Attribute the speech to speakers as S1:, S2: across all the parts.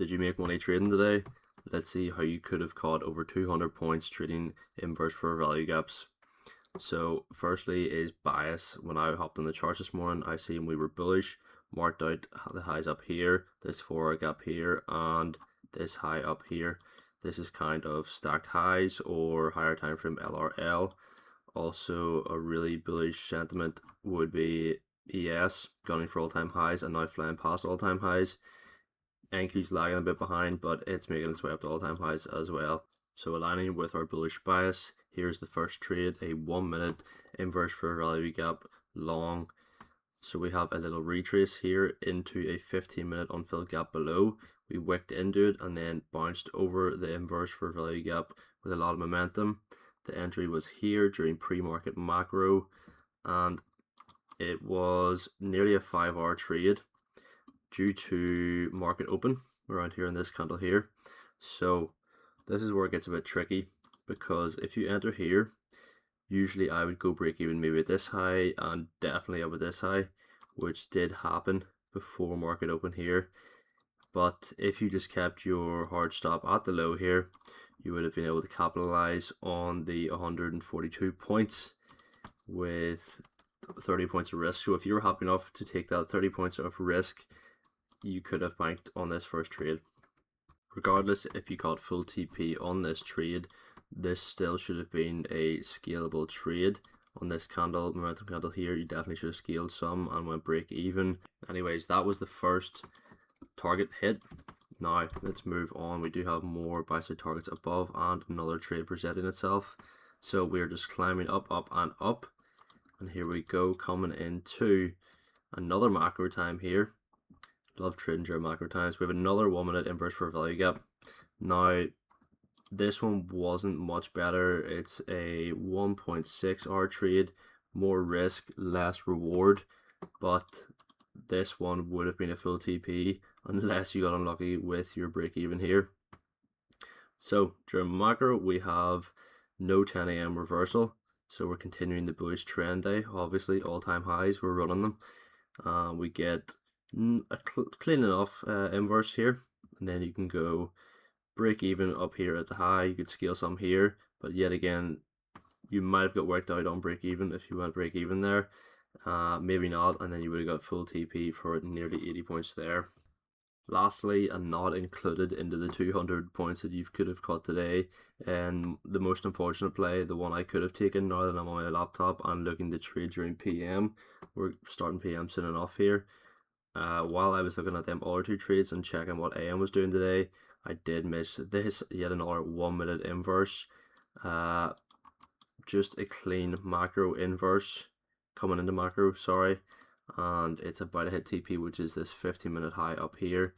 S1: Did you make money trading today? Let's see how you could have caught over 200 points trading inverse for value gaps. So firstly is bias. When I hopped on the charts this morning, I seen we were bullish, marked out the highs up here, this 4-hour gap here, and this high up here. This is kind of stacked highs or higher time frame LRL. Also a really bullish sentiment would be ES, gunning for all-time highs and now flying past all-time highs. NQ's lagging a bit behind, but it's making its way up to all-time highs as well. So aligning with our bullish bias, here's the first trade, a 1 minute inverse for value gap long. So we have a little retrace here into a 15-minute unfilled gap below. We wicked into it and then bounced over the inverse for value gap with a lot of momentum. The entry was here during pre-market macro, and it was nearly a 5-hour trade due to market open around here in this candle here. So this is where it gets a bit tricky, because if you enter here, usually I would go break even maybe at this high and definitely up at this high, which did happen before market open here. But if you just kept your hard stop at the low here, you would have been able to capitalize on the 142 points with 30 points of risk. So if you were happy enough to take that 30 points of risk, you could have banked on this first trade. Regardless, if you caught full TP on this trade, this still should have been a scalable trade. On this candle, momentum candle here, you definitely should have scaled some and went break even. Anyways, that was the first target hit. Now let's move on. We do have more buy side targets above and another trade presenting itself. So we're just climbing up, up and up. And here we go, coming into another macro time here. Love trading during macro times. We have another 1 minute inverse for a value gap. Now this one wasn't much better. It's a 1.6 hour trade, more risk, less reward, but this one would have been a full TP unless you got unlucky with your break even here. So during macro we have no 10 a.m. reversal, so we're continuing the bullish trend day. Obviously all-time highs, we're running them. We get a clean enough inverse here, and then you can go break even up here at the high. You could scale some here, but yet again you might have got worked out on break even if you went break even there. Maybe not, and then you would have got full TP for nearly 80 points there. Lastly, and not included into the 200 points that you could have caught today, and the most unfortunate play, the one I could have taken now that I'm on my laptop and looking to trade during PM. We're starting PM soon enough here. While I was looking at them other two trades and checking what AM was doing today, I did miss this, yet another 1 minute inverse. Just a clean macro inverse coming into macro, sorry, and it's about to hit TP, which is this 15-minute high up here.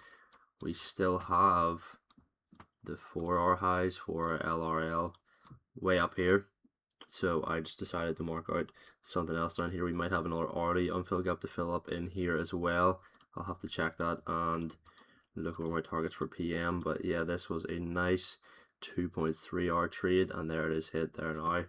S1: We still have the 4-hour highs for LRL way up here, so I just decided to mark out something else down here. We might have another hourly unfilled gap to fill up in here as well. I'll have to check that and look over my targets for PM, but yeah, this was a nice 2.3 hour trade, and there it is hit there now.